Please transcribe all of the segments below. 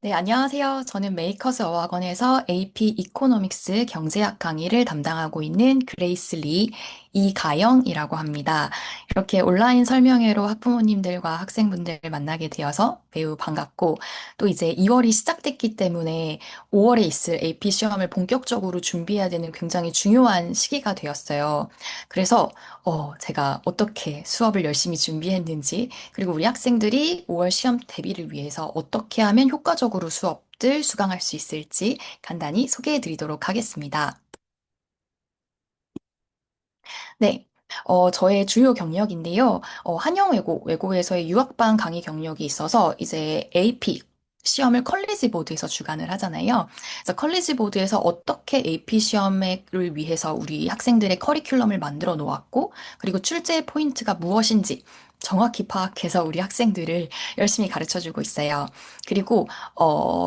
네, 안녕하세요. 저는 메이커스 어학원에서 AP 이코노믹스 경제학 강의를 담당하고 있는 그레이스 리 이가영이라고 합니다. 이렇게 온라인 설명회로 학부모님들과 학생분들을 만나게 되어서 매우 반갑고, 또 이제 2월이 시작됐기 때문에 5월에 있을 AP 시험을 본격적으로 준비해야 되는 굉장히 중요한 시기가 되었어요. 그래서 제가 어떻게 수업을 열심히 준비했는지, 그리고 우리 학생들이 5월 시험 대비를 위해서 어떻게 하면 효과적으로 수업들 수강할 수 있을지 간단히 소개해 드리도록 하겠습니다. 네. 저의 주요 경력인데요. 외고에서의 유학반 강의 경력이 있어서 이제 AP 시험을 컬리지 보드에서 주관을 하잖아요. 그래서 컬리지 보드에서 어떻게 AP 시험을 위해서 우리 학생들의 커리큘럼을 만들어 놓았고, 그리고 출제 포인트가 무엇인지 정확히 파악해서 우리 학생들을 열심히 가르쳐 주고 있어요. 그리고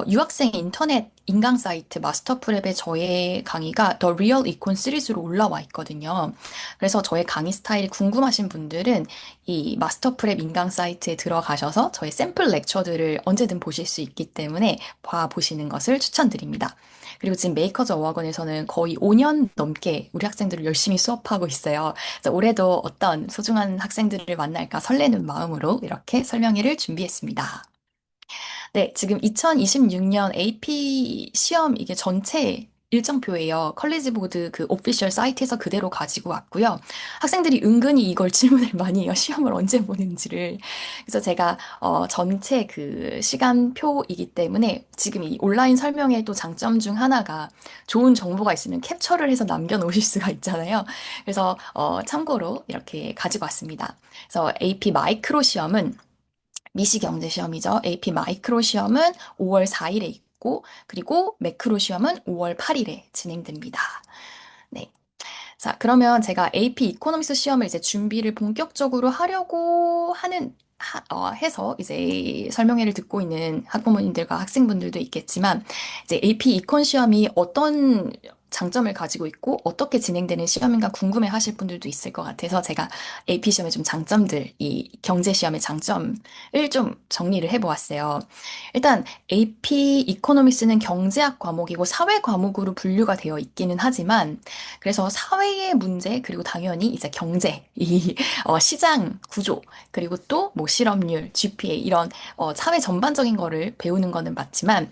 유학생 인터넷 인강 사이트 마스터프랩에 저의 강의가 더 리얼 이콘 시리즈로 올라와 있거든요. 그래서 저의 강의 스타일이 궁금하신 분들은 이 마스터 프랩 인강 사이트에 들어가셔서 저의 샘플 렉처들을 언제든 보실 수 있기 때문에 봐보시는 것을 추천드립니다. 그리고 지금 메이커즈 어학원에서는 거의 5년 넘게 우리 학생들을 열심히 수업하고 있어요. 그래서 올해도 어떤 소중한 학생들을 만날까 설레는 마음으로 이렇게 설명회를 준비했습니다. 네, 지금 2026년 AP 시험 이게 전체 일정표예요. 컬리지 보드 그 오피셜 사이트에서 그대로 가지고 왔고요. 학생들이 은근히 이걸 질문을 많이 해요. 시험을 언제 보는지를. 그래서 제가 전체 그 시간표이기 때문에 지금 이 온라인 설명회 또 장점 중 하나가 좋은 정보가 있으면 캡처를 해서 남겨놓으실 수가 있잖아요. 그래서 참고로 이렇게 가지고 왔습니다. 그래서 AP 마이크로 시험은 미시경제 시험이죠. AP 마이크로 시험은 5월 4일에 있고, 그리고 매크로 시험은 5월 8일에 진행됩니다. 네. 자, 그러면 제가 AP 이코노미스 시험을 이제 준비를 본격적으로 하려고 해서 이제 설명회를 듣고 있는 학부모님들과 학생분들도 있겠지만, 이제 AP 이콘 시험이 어떤 장점을 가지고 있고 어떻게 진행되는 시험인가 궁금해 하실 분들도 있을 것 같아서 제가 AP 시험의 좀 장점들, 이 경제 시험의 장점을 좀 정리를 해보았어요. 일단 AP 이코노미스는 경제학 과목이고 사회 과목으로 분류가 되어 있기는 하지만 그래서 사회의 문제, 그리고 당연히 이제 경제, 이 시장 구조, 그리고 또 뭐 실업률, GPA 이런 사회 전반적인 거를 배우는 거는 맞지만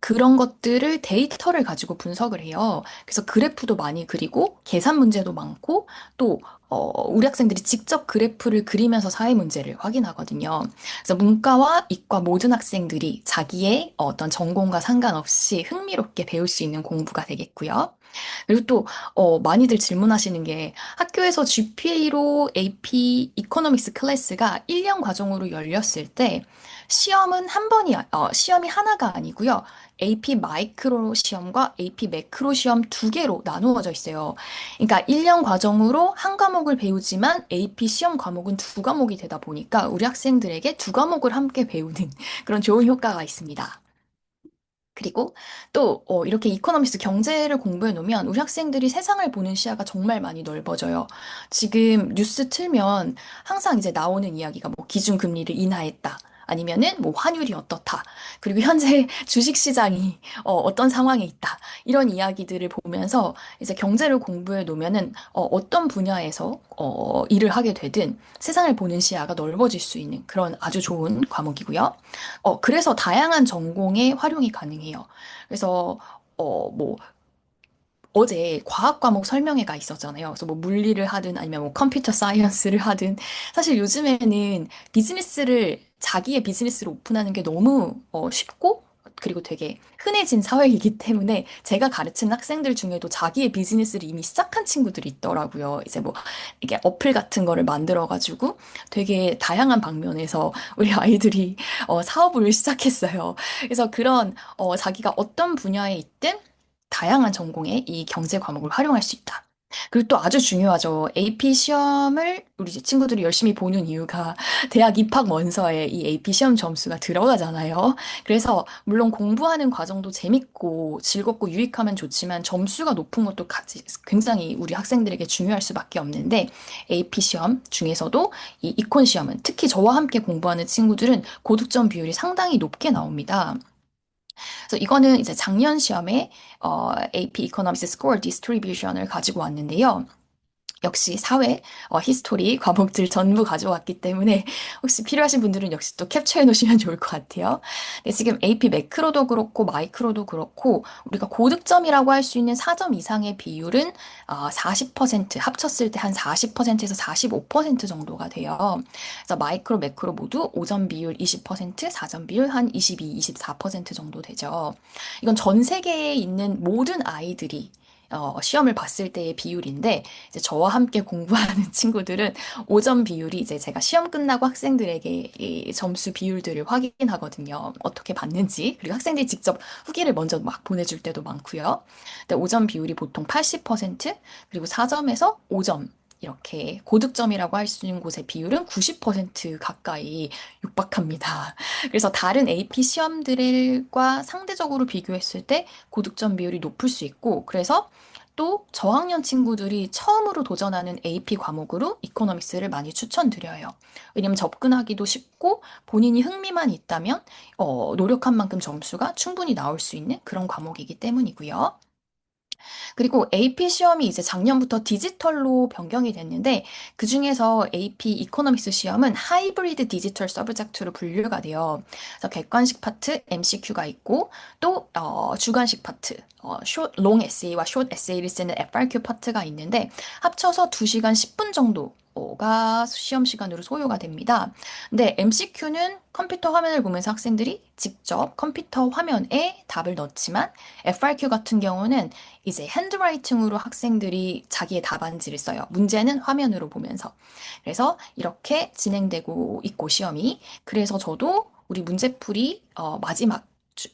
그런 것들을 데이터를 가지고 분석을 해요. 그래서 그래프도 많이 그리고 계산 문제도 많고 또 우리 학생들이 직접 그래프를 그리면서 사회 문제를 확인하거든요. 그래서 문과와 이과 모든 학생들이 자기의 어떤 전공과 상관없이 흥미롭게 배울 수 있는 공부가 되겠고요. 그리고 또, 많이들 질문하시는 게 학교에서 GPA로 AP 이코노믹스 클래스가 1년 과정으로 열렸을 때 시험이 하나가 아니고요. AP 마이크로 시험과 AP 매크로 시험 두 개로 나누어져 있어요. 그러니까 1년 과정으로 한 과목을 배우지만 AP 시험 과목은 두 과목이 되다 보니까 우리 학생들에게 두 과목을 함께 배우는 그런 좋은 효과가 있습니다. 그리고 또 이렇게 이코노미스 경제를 공부해 놓으면 우리 학생들이 세상을 보는 시야가 정말 많이 넓어져요. 지금 뉴스 틀면 항상 이제 나오는 이야기가 뭐 기준금리를 인하했다. 아니면은 뭐 환율이 어떻다. 그리고 현재 주식시장이 어떤 상황에 있다. 이런 이야기들을 보면서 이제 경제를 공부해 놓으면은 어떤 분야에서 일을 하게 되든 세상을 보는 시야가 넓어질 수 있는 그런 아주 좋은 과목이고요. 그래서 다양한 전공에 활용이 가능해요. 그래서, 뭐, 어제 과학 과목 설명회가 있었잖아요. 그래서 뭐 물리를 하든 아니면 뭐 컴퓨터 사이언스를 하든 사실 요즘에는 자기의 비즈니스를 오픈하는 게 너무 쉽고 그리고 되게 흔해진 사회이기 때문에 제가 가르치는 학생들 중에도 자기의 비즈니스를 이미 시작한 친구들이 있더라고요. 이제 뭐 이게 어플 같은 거를 만들어가지고 되게 다양한 방면에서 우리 아이들이 사업을 시작했어요. 그래서 그런 자기가 어떤 분야에 있든 다양한 전공에 이 경제 과목을 활용할 수 있다. 그리고 또 아주 중요하죠. AP 시험을 우리 친구들이 열심히 보는 이유가 대학 입학 원서에 이 AP 시험 점수가 들어가잖아요. 그래서 물론 공부하는 과정도 재밌고 즐겁고 유익하면 좋지만 점수가 높은 것도 같이 굉장히 우리 학생들에게 중요할 수밖에 없는데 AP 시험 중에서도 이 이콘 시험은 특히 저와 함께 공부하는 친구들은 고득점 비율이 상당히 높게 나옵니다. 그래서 이거는 이제 작년 시험에 AP Economics Score Distribution을 가지고 왔는데요. 역시 사회, 히스토리 과목들 전부 가져왔기 때문에 혹시 필요하신 분들은 역시 또 캡처해 놓으시면 좋을 것 같아요. 네, 지금 AP 매크로도 그렇고 마이크로도 그렇고 우리가 고득점이라고 할 수 있는 4점 이상의 비율은 40% 합쳤을 때 한 40%에서 45% 정도가 돼요. 그래서 마이크로, 매크로 모두 5점 비율 20%, 4점 비율 한 22, 24% 정도 되죠. 이건 전 세계에 있는 모든 아이들이 시험을 봤을 때의 비율인데, 이제 저와 함께 공부하는 친구들은 5점 비율이 이제 제가 시험 끝나고 학생들에게 이 점수 비율들을 확인하거든요. 어떻게 봤는지. 그리고 학생들이 직접 후기를 먼저 막 보내줄 때도 많고요. 근데 5점 비율이 보통 80%, 그리고 4점에서 5점. 이렇게 고득점이라고 할 수 있는 곳의 비율은 90% 가까이 육박합니다. 그래서 다른 AP 시험들과 상대적으로 비교했을 때 고득점 비율이 높을 수 있고, 그래서 또 저학년 친구들이 처음으로 도전하는 AP 과목으로 이코노믹스를 많이 추천드려요. 왜냐면 접근하기도 쉽고 본인이 흥미만 있다면 노력한 만큼 점수가 충분히 나올 수 있는 그런 과목이기 때문이고요. 그리고 AP 시험이 이제 작년부터 디지털로 변경이 됐는데 그중에서 AP 이코노믹스 시험은 하이브리드 디지털 서브젝트로 분류가 돼요. 그래서 객관식 파트 MCQ가 있고 또 주관식 파트 롱 에세이와 숏 에세이를 쓰는 FRQ 파트가 있는데 합쳐서 2시간 10분 정도가 시험 시간으로 소요가 됩니다. 근데 MCQ는 컴퓨터 화면을 보면서 학생들이 직접 컴퓨터 화면에 답을 넣지만 FRQ 같은 경우는 이제 핸드라이팅으로 학생들이 자기의 답안지를 써요. 문제는 화면으로 보면서. 그래서 이렇게 진행되고 있고 시험이. 그래서 저도 우리 문제풀이 마지막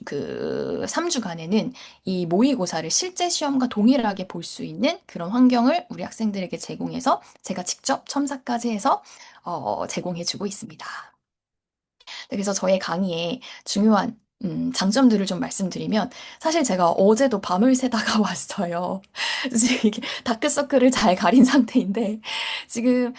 그 3주간에는 이 모의고사를 실제 시험과 동일하게 볼 수 있는 그런 환경을 우리 학생들에게 제공해서 제가 직접 첨사까지 해서 제공해주고 있습니다. 네, 그래서 저의 강의에 중요한 장점들을 좀 말씀드리면 사실 제가 어제도 밤을 새다가 왔어요. 지금 이게 다크서클을 잘 가린 상태인데 지금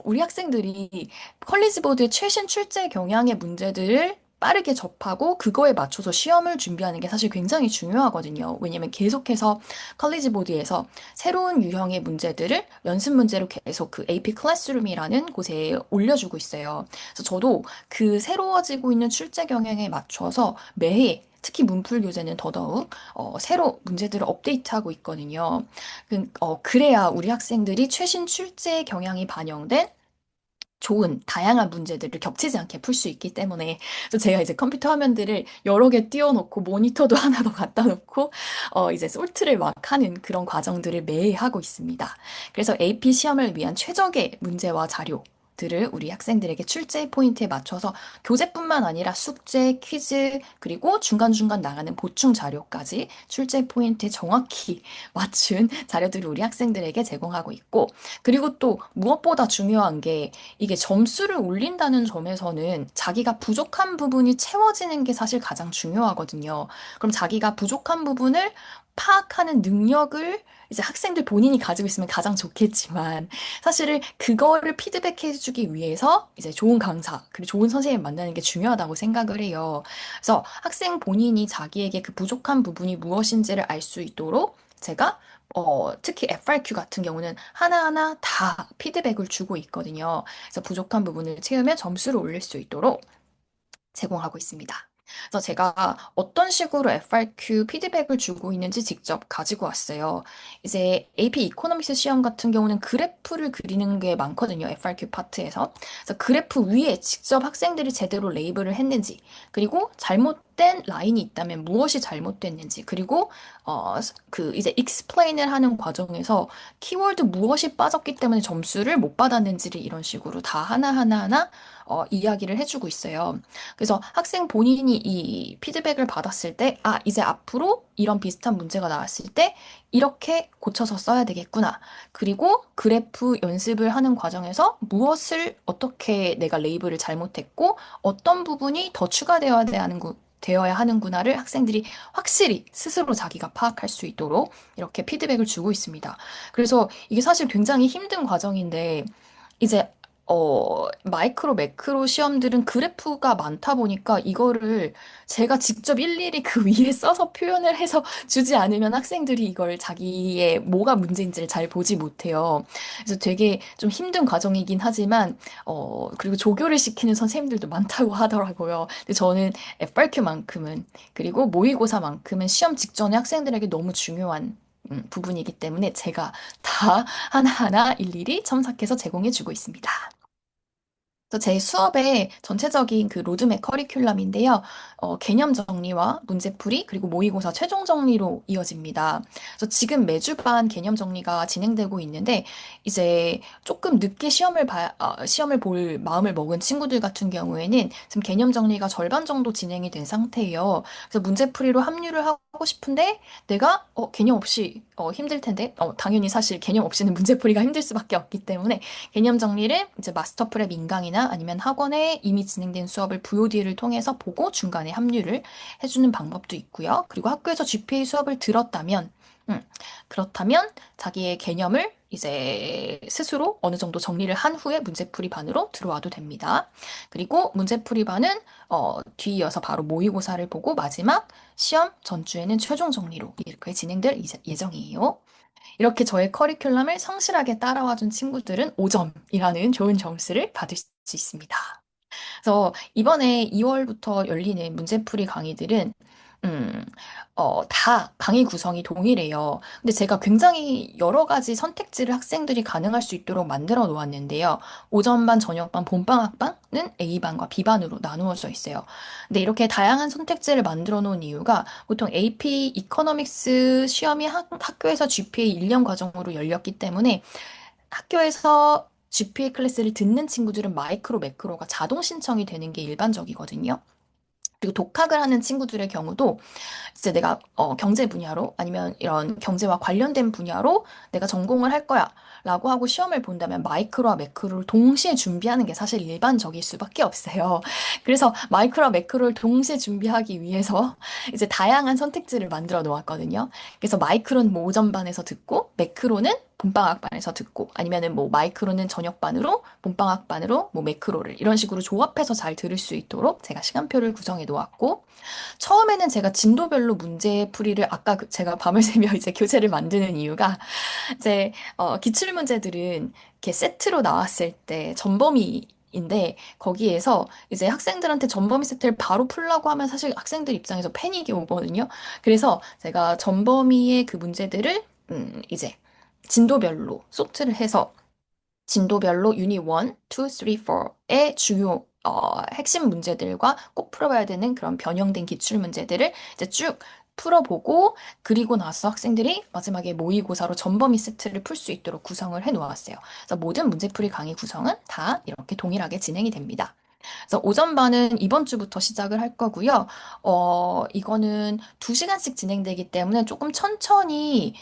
우리 학생들이 컬리지 보드의 최신 출제 경향의 문제들을 빠르게 접하고 그거에 맞춰서 시험을 준비하는 게 사실 굉장히 중요하거든요. 왜냐면 계속해서 컬리지 보드에서 새로운 유형의 문제들을 연습 문제로 계속 그 AP 클래스룸이라는 곳에 올려주고 있어요. 그래서 저도 그 새로워지고 있는 출제 경향에 맞춰서 매해 특히 문풀 교재는 더더욱 새로 문제들을 업데이트하고 있거든요. 그래야 우리 학생들이 최신 출제 경향이 반영된 좋은 다양한 문제들을 겹치지 않게 풀 수 있기 때문에 그래서 제가 이제 컴퓨터 화면들을 여러 개 띄워놓고 모니터도 하나 더 갖다 놓고 이제 솔트를 막 하는 그런 과정들을 매일 하고 있습니다. 그래서 AP 시험을 위한 최적의 문제와 자료 들을 우리 학생들에게 출제 포인트에 맞춰서 교재뿐만 아니라 숙제, 퀴즈, 그리고 중간중간 나가는 보충 자료까지 출제 포인트에 정확히 맞춘 자료들을 우리 학생들에게 제공하고 있고, 그리고 또 무엇보다 중요한 게 이게 점수를 올린다는 점에서는 자기가 부족한 부분이 채워지는 게 사실 가장 중요하거든요. 그럼 자기가 부족한 부분을 파악하는 능력을 이제 학생들 본인이 가지고 있으면 가장 좋겠지만 사실은 그거를 피드백해주기 위해서 이제 좋은 강사 그리고 좋은 선생님 만나는 게 중요하다고 생각을 해요. 그래서 학생 본인이 자기에게 그 부족한 부분이 무엇인지를 알 수 있도록 제가 특히 FRQ 같은 경우는 하나하나 다 피드백을 주고 있거든요. 그래서 부족한 부분을 채우면 점수를 올릴 수 있도록 제공하고 있습니다. 그래서 제가 어떤 식으로 FRQ 피드백을 주고 있는지 직접 가지고 왔어요. 이제 AP 이코노믹스 시험 같은 경우는 그래프를 그리는 게 많거든요. FRQ 파트에서. 그래서 그래프 위에 직접 학생들이 제대로 레이블을 했는지, 그리고 잘못된 라인이 있다면 무엇이 잘못됐는지, 그리고 그 이제 explain을 하는 과정에서 키워드 무엇이 빠졌기 때문에 점수를 못 받았는지를 이런 식으로 다 하나하나 이야기를 해주고 있어요. 그래서 학생 본인이 이 피드백을 받았을 때, 아, 이제 앞으로 이런 비슷한 문제가 나왔을 때, 이렇게 고쳐서 써야 되겠구나. 그리고 그래프 연습을 하는 과정에서 무엇을 어떻게 내가 레이블을 잘못했고, 어떤 부분이 더 추가되어야 되어야 하는구나를 학생들이 확실히 스스로 자기가 파악할 수 있도록 이렇게 피드백을 주고 있습니다. 그래서 이게 사실 굉장히 힘든 과정인데, 이제 마이크로, 매크로 시험들은 그래프가 많다 보니까 이거를 제가 직접 일일이 그 위에 써서 표현을 해서 주지 않으면 학생들이 이걸 자기의 뭐가 문제인지를 잘 보지 못해요. 그래서 되게 좀 힘든 과정이긴 하지만, 그리고 조교를 시키는 선생님들도 많다고 하더라고요. 근데 저는 FRQ만큼은, 그리고 모의고사만큼은 시험 직전에 학생들에게 너무 중요한 부분이기 때문에 제가 다 하나하나 일일이 첨삭해서 제공해주고 있습니다. 그래서 제 수업의 전체적인 그 로드맵 커리큘럼인데요. 개념 정리와 문제풀이, 그리고 모의고사 최종 정리로 이어집니다. 그래서 지금 매주 반 개념 정리가 진행되고 있는데, 이제 조금 늦게 시험을 볼 마음을 먹은 친구들 같은 경우에는 지금 개념 정리가 절반 정도 진행이 된 상태예요. 그래서 문제풀이로 합류를 하고 싶은데, 내가, 개념 없이, 힘들 텐데, 당연히 사실 개념 없이는 문제풀이가 힘들 수밖에 없기 때문에, 개념 정리를 이제 마스터 프랩 인강이나 아니면 학원에 이미 진행된 수업을 VOD를 통해서 보고 중간에 합류를 해주는 방법도 있고요. 그리고 학교에서 GPA 수업을 들었다면, 음, 그렇다면 자기의 개념을 이제 스스로 어느 정도 정리를 한 후에 문제풀이 반으로 들어와도 됩니다. 그리고 문제풀이 반은 뒤이어서 바로 모의고사를 보고 마지막 시험 전주에는 최종 정리로 이렇게 진행될 예정이에요. 이렇게 저의 커리큘럼을 성실하게 따라와준 친구들은 5점이라는 좋은 점수를 받을 수 있습니다. 그래서 이번에 2월부터 열리는 문제풀이 강의들은 음, 다 강의 구성이 동일해요. 근데 제가 굉장히 여러 가지 선택지를 학생들이 가능할 수 있도록 만들어 놓았는데요. 오전반, 저녁반, 본방학반은 A반과 B반으로 나누어져 있어요. 근데 이렇게 다양한 선택지를 만들어 놓은 이유가 보통 AP 이코노믹스 시험이 학교에서 GPA 1년 과정으로 열렸기 때문에 학교에서 GPA 클래스를 듣는 친구들은 마이크로, 매크로가 자동 신청이 되는 게 일반적이거든요. 그리고 독학을 하는 친구들의 경우도 이제 내가 경제 분야로 아니면 이런 경제와 관련된 분야로 내가 전공을 할 거야 라고 하고 시험을 본다면 마이크로와 매크로를 동시에 준비하는 게 사실 일반적일 수밖에 없어요. 그래서 마이크로와 매크로를 동시에 준비하기 위해서 이제 다양한 선택지를 만들어 놓았거든요. 그래서 마이크로는 뭐 오전반에서 듣고 매크로는 본방학반에서 듣고 아니면은 뭐 마이크로는 저녁반으로 본방학반으로 뭐 매크로를 이런 식으로 조합해서 잘 들을 수 있도록 제가 시간표를 구성해 놓았고 처음에는 제가 진도별로 문제 풀이를 아까 제가 밤을 새며 이제 교재를 만드는 이유가 이제 기출 문제들은 이렇게 세트로 나왔을 때 전범위인데 거기에서 이제 학생들한테 전범위 세트를 바로 풀라고 하면 사실 학생들 입장에서 패닉이 오거든요. 그래서 제가 전범위의 그 문제들을 이제 진도별로 소트를 해서 진도별로 유닛 1, 2, 3, 4의 주요 핵심 문제들과 꼭 풀어봐야 되는 그런 변형된 기출 문제들을 이제 쭉 풀어보고 그리고 나서 학생들이 마지막에 모의고사로 전범위 세트를 풀 수 있도록 구성을 해 놓았어요. 그래서 모든 문제풀이 강의 구성은 다 이렇게 동일하게 진행이 됩니다. 그래서 오전반은 이번 주부터 시작을 할 거고요. 이거는 2시간씩 진행되기 때문에 조금 천천히,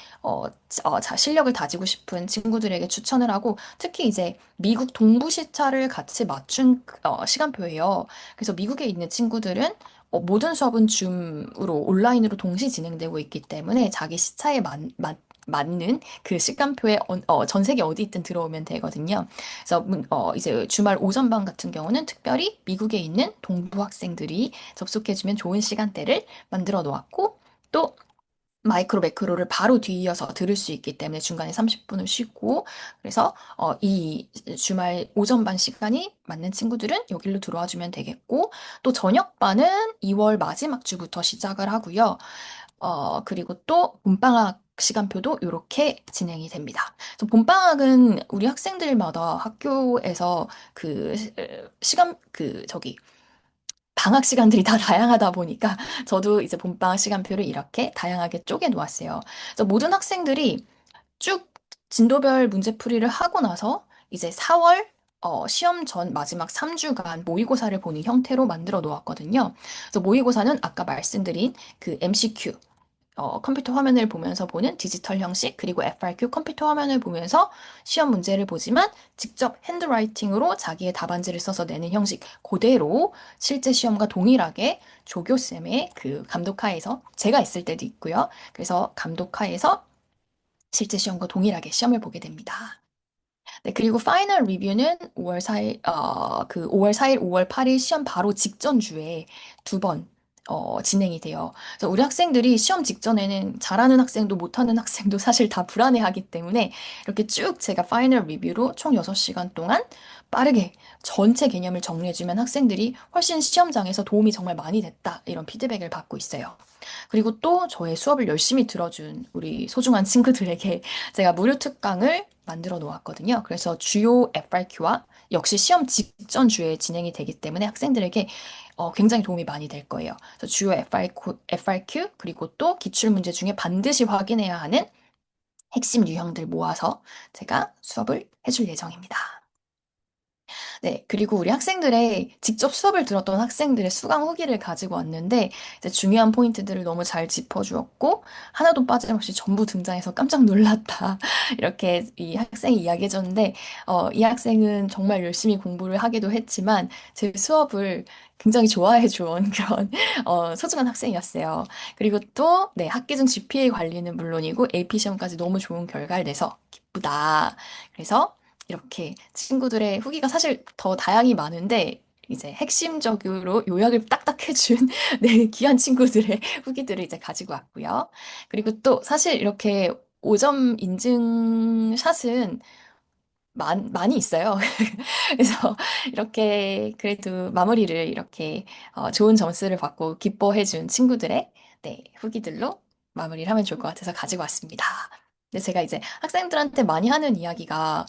실력을 다지고 싶은 친구들에게 추천을 하고, 특히 이제 미국 동부 시차를 같이 맞춘 시간표예요. 그래서 미국에 있는 친구들은 모든 수업은 줌으로 온라인으로 동시 진행되고 있기 때문에 자기 시차에 맞는 그 시간표에 전 세계 어디 있든 들어오면 되거든요. 그래서 이제 주말 오전반 같은 경우는 특별히 미국에 있는 동부 학생들이 접속해주면 좋은 시간대를 만들어 놓았고 또 마이크로 매크로를 바로 뒤이어서 들을 수 있기 때문에 중간에 30분을 쉬고 그래서 이 주말 오전반 시간이 맞는 친구들은 여기로 들어와 주면 되겠고 또 저녁반은 2월 마지막 주부터 시작을 하고요. 그리고 또 봄방학 시간표도 이렇게 진행이 됩니다. 그래서 봄방학은 우리 학생들마다 학교에서 방학 시간들이 다 다양하다 보니까 저도 이제 봄방학 시간표를 이렇게 다양하게 쪼개 놓았어요. 그래서 모든 학생들이 쭉 진도별 문제풀이를 하고 나서 이제 4월 시험 전 마지막 3주간 모의고사를 보는 형태로 만들어 놓았거든요. 그래서 모의고사는 아까 말씀드린 그 MCQ 컴퓨터 화면을 보면서 보는 디지털 형식, 그리고 FRQ 컴퓨터 화면을 보면서 시험 문제를 보지만 직접 핸드라이팅으로 자기의 답안지를 써서 내는 형식 그대로 실제 시험과 동일하게 조교쌤의 그 감독하에서 제가 있을 때도 있고요. 그래서 감독하에서 실제 시험과 동일하게 시험을 보게 됩니다. 네, 그리고 파이널 리뷰는 5월 4일, 5월 4일, 5월 8일 시험 바로 직전 주에 두 번, 진행이 돼요. 그래서 우리 학생들이 시험 직전에는 잘하는 학생도 못하는 학생도 사실 다 불안해하기 때문에 이렇게 쭉 제가 파이널 리뷰로 총 6시간 동안 빠르게 전체 개념을 정리해주면 학생들이 훨씬 시험장에서 도움이 정말 많이 됐다. 이런 피드백을 받고 있어요. 그리고 또 저의 수업을 열심히 들어준 우리 소중한 친구들에게 제가 무료 특강을 만들어 놓았거든요. 그래서 주요 FRQ와 역시 시험 직전 주에 진행이 되기 때문에 학생들에게 굉장히 도움이 많이 될 거예요. 그래서 주요 FRQ, 그리고 또 기출문제 중에 반드시 확인해야 하는 핵심 유형들 모아서 제가 수업을 해줄 예정입니다. 네, 그리고 우리 학생들의 직접 수업을 들었던 학생들의 수강 후기를 가지고 왔는데 이제 중요한 포인트들을 너무 잘 짚어주었고 하나도 빠짐없이 전부 등장해서 깜짝 놀랐다. 이렇게 이 학생이 이야기해줬는데 이 학생은 정말 열심히 공부를 하기도 했지만 제 수업을 굉장히 좋아해 준 그런 소중한 학생이었어요. 그리고 또 네, 학기 중 GPA 관리는 물론이고 AP 시험까지 너무 좋은 결과를 내서 기쁘다. 그래서 이렇게 친구들의 후기가 사실 더 다양히 많은데, 이제 핵심적으로 요약을 딱딱 해준 네, 귀한 친구들의 후기들을 이제 가지고 왔고요. 그리고 또 사실 이렇게 5점 인증샷은 많이 있어요. 그래서 이렇게 그래도 마무리를 이렇게 좋은 점수를 받고 기뻐해준 친구들의 네, 후기들로 마무리를 하면 좋을 것 같아서 가지고 왔습니다. 근데 제가 이제 학생들한테 많이 하는 이야기가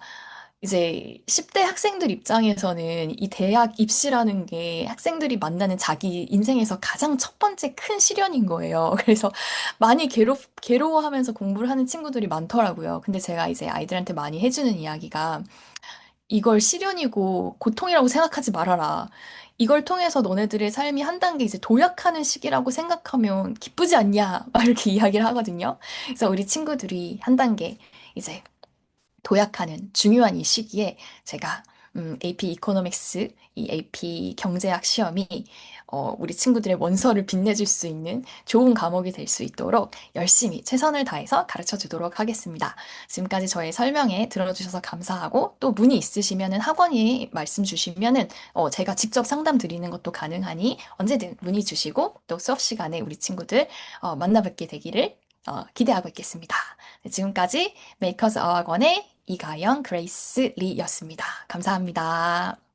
이제 10대 학생들 입장에서는 이 대학 입시라는 게 학생들이 만나는 자기 인생에서 가장 첫 번째 큰 시련인 거예요. 그래서 많이 괴로워하면서 공부를 하는 친구들이 많더라고요. 근데 제가 이제 아이들한테 많이 해주는 이야기가 이걸 시련이고 고통이라고 생각하지 말아라. 이걸 통해서 너네들의 삶이 한 단계 이제 도약하는 시기라고 생각하면 기쁘지 않냐? 막 이렇게 이야기를 하거든요. 그래서 우리 친구들이 한 단계 이제 도약하는 중요한 이 시기에 제가 AP 이코노믹스, 이 AP 경제학 시험이 우리 친구들의 원서를 빛내줄 수 있는 좋은 과목이 될 수 있도록 열심히 최선을 다해서 가르쳐 주도록 하겠습니다. 지금까지 저의 설명에 들어주셔서 감사하고 또 문의 있으시면은 학원에 말씀 주시면은 제가 직접 상담 드리는 것도 가능하니 언제든 문의 주시고 또 수업 시간에 우리 친구들 만나 뵙게 되기를 기대하고 있겠습니다. 네, 지금까지 메이커즈 어학원의 이가영 그레이스 리였습니다. 감사합니다.